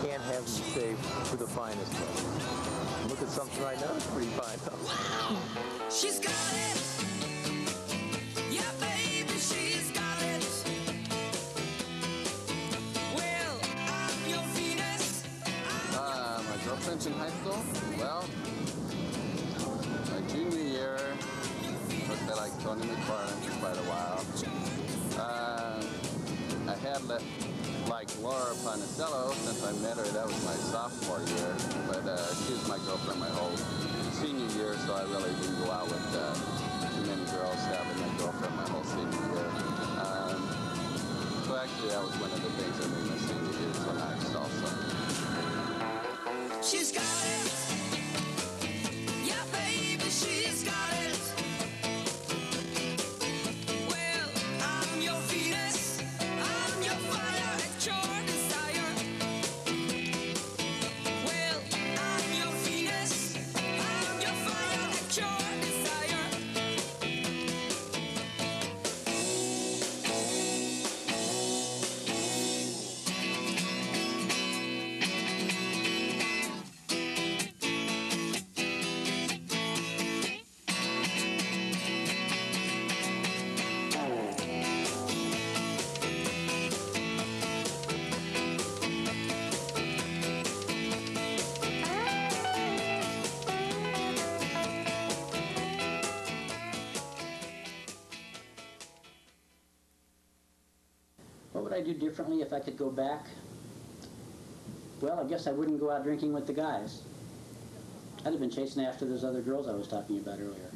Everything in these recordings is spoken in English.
can't have them saved to the finest level. Look at something right now, it's pretty fine. She's got it. Yeah, baby, she's got it. Well, I'm your Venus. My girlfriend's in high school? Well, my junior year, looked at like Tony McFarland for quite a while. I had liked Laura Panicello since I met her. That was my sophomore year, but she was my girlfriend my whole senior year, so I really didn't go out with too many girls, having a girlfriend my whole senior year. So actually that was one of the things that made my senior year so nice also. She's got it. Yeah, baby, she's got it. Well, I'm your Venus. I'm your fire at your desire. Well, I'm your Venus. I'm your fire at your desire. What would I do differently if I could go back? Well, I guess I wouldn't go out drinking with the guys. I'd have been chasing after those other girls I was talking about earlier.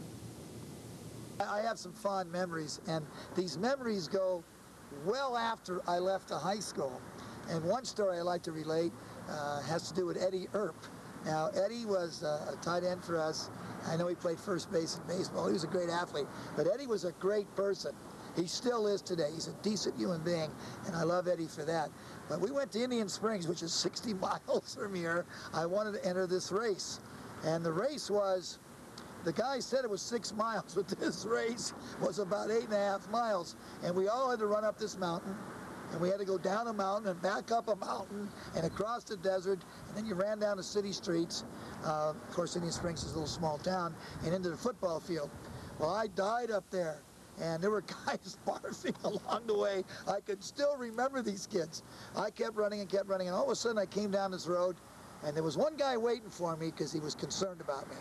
I have some fond memories, and these memories go well after I left the high school. And one story I like to relate has to do with Eddie Earp. Now, Eddie was a tight end for us. I know he played first base in baseball. He was a great athlete, but Eddie was a great person. He still is today. He's a decent human being, and I love Eddie for that. But we went to Indian Springs, which is 60 miles from here. I wanted to enter this race, and the race was, the guy said it was 6 miles, but this race was about 8.5 miles, and we all had to run up this mountain, and we had to go down a mountain and back up a mountain and across the desert, and then you ran down the city streets. Of course, Indian Springs is a little small town, and into the football field. Well, I died up there. And there were guys barfing along the way. I could still remember these kids. I kept running, and all of a sudden I came down this road, and there was one guy waiting for me because he was concerned about me.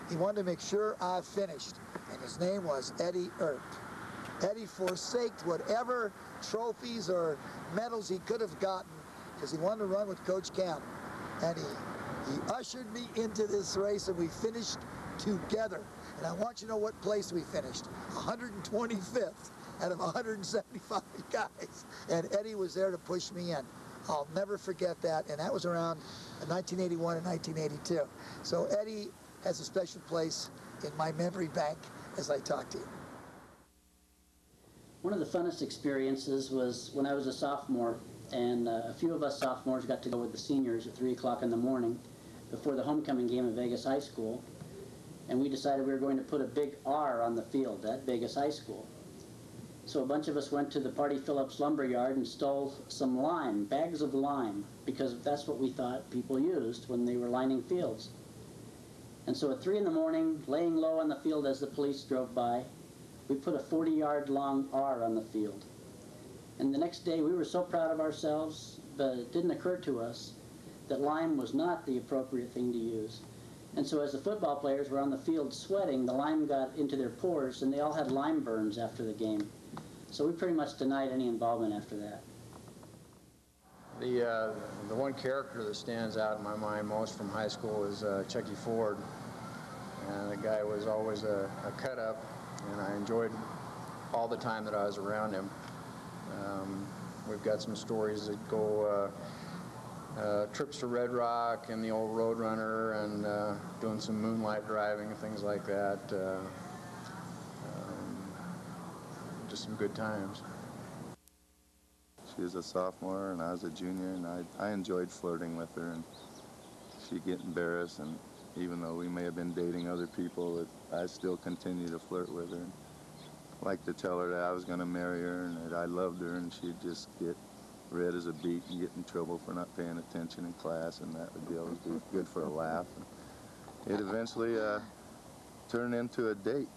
He wanted to make sure I finished, and his name was Eddie Earp. Eddie forsaked whatever trophies or medals he could have gotten because he wanted to run with Coach Camp. And he ushered me into this race, and we finished together. And I want you to know what place we finished. 125th out of 175 guys. And Eddie was there to push me in. I'll never forget that. And that was around 1981 and 1982. So Eddie has a special place in my memory bank as I talk to you. One of the funnest experiences was when I was a sophomore, and a few of us sophomores got to go with the seniors at 3 o'clock in the morning before the homecoming game at Vegas High School. And we decided we were going to put a big R on the field at Vegas High School. So a bunch of us went to the Party Phillips lumberyard and stole some lime, bags of lime, because that's what we thought people used when they were lining fields. And so at 3 in the morning, laying low on the field as the police drove by, we put a 40-yard long R on the field. And the next day we were so proud of ourselves, but it didn't occur to us that lime was not the appropriate thing to use. And so as the football players were on the field sweating, the lime got into their pores, and they all had lime burns after the game. So we pretty much denied any involvement after that. The one character that stands out in my mind most from high school is Chucky Ford. And the guy was always a cut-up, and I enjoyed all the time that I was around him. We've got some stories that go trips to Red Rock and the old Roadrunner, and doing some moonlight driving and things like that. Just some good times. She was a sophomore and I was a junior, and I enjoyed flirting with her, and she'd get embarrassed, and even though we may have been dating other people, I still continued to flirt with her. I liked to tell her that I was going to marry her and that I loved her, and she'd just get red as a beet and get in trouble for not paying attention in class, and that would always be good for a laugh. And it eventually turned into a date.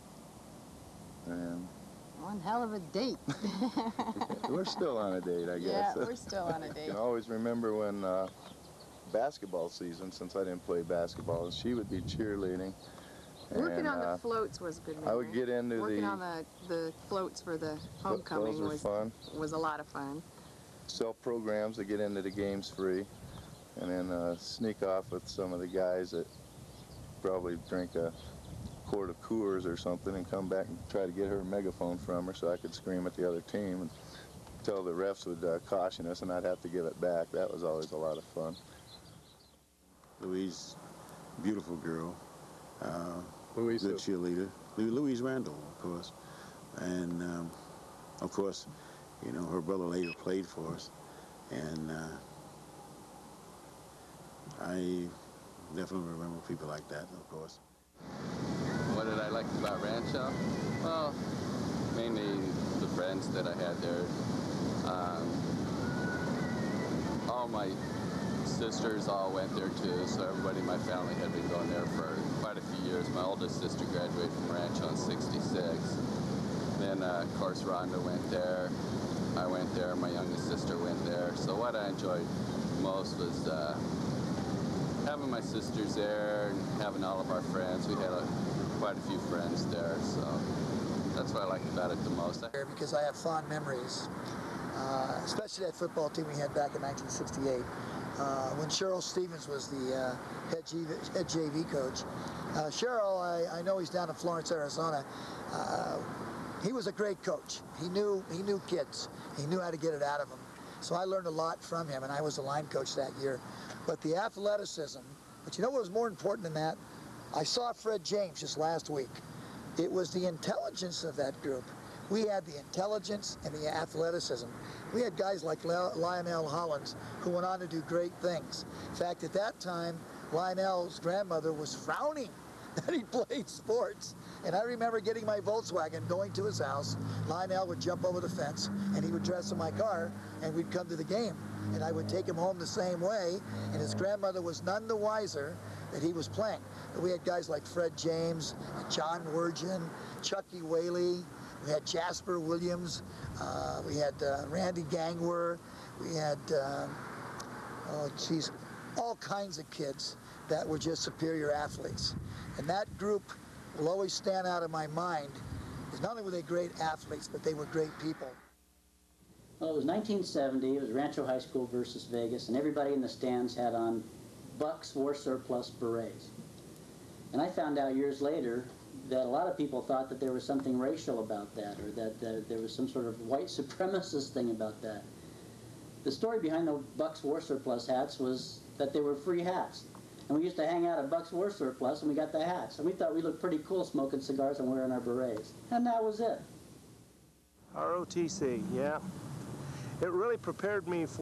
And One hell of a date. we're still on a date, I guess. Yeah, we're still on a I date. can always remember when basketball season, since I didn't play basketball, and she would be cheerleading. Working and, on the floats was a good memory. I would get into Working on the floats for the homecoming those were fun. was a lot of fun. Sell programs to get into the games free, and then sneak off with some of the guys that probably drink a quart of Coors or something and come back and try to get her a megaphone from her so I could scream at the other team until the refs would caution us and I'd have to give it back. That was always a lot of fun. Louise, beautiful girl, Louise good who? cheerleader. Louise Randall, of course. And, of course, you know, her brother later played for us. And I definitely remember people like that, of course. What did I like about Rancho? Well, mainly the friends that I had there. All my sisters all went there too, so everybody in my family had been going there for quite a few years. My oldest sister graduated from Rancho in '66. Then, of course, Rhonda went there. I went there. My youngest sister went there. So what I enjoyed most was having my sisters there and having all of our friends. We had quite a few friends there, so that's what I liked about it the most. Because I have fond memories, especially that football team we had back in 1968. When Cheryl Stevens was the head JV coach. Cheryl, I know he's down in Florence, Arizona. He was a great coach. He knew kids. He knew how to get it out of them. So I learned a lot from him, and I was a line coach that year. But the athleticism, but you know what was more important than that? I saw Fred James just last week. It was the intelligence of that group. We had the intelligence and the athleticism. We had guys like Lionel Hollins who went on to do great things. In fact, at that time, Lionel's grandmother was frowning that he played sports. And I remember getting my Volkswagen, going to his house. Lionel would jump over the fence, and he would dress in my car, and we'd come to the game. And I would take him home the same way, and his grandmother was none the wiser that he was playing. But we had guys like Fred James, John Wergen, Chucky Whaley. We had Jasper Williams. We had Randy Gangwer. We had, all kinds of kids that were just superior athletes. And that group will always stand out in my mind, because not only were they great athletes, but they were great people. Well, it was 1970. It was Rancho High School versus Vegas, and everybody in the stands had on Bucks War Surplus berets. And I found out years later that a lot of people thought that there was something racial about that, or that there was some sort of white supremacist thing about that. The story behind the Bucks War Surplus hats was that they were free hats. And we used to hang out at Bucks War Surplus, and we got the hats. And we thought we looked pretty cool smoking cigars and wearing our berets. And that was it. ROTC, yeah. It really prepared me for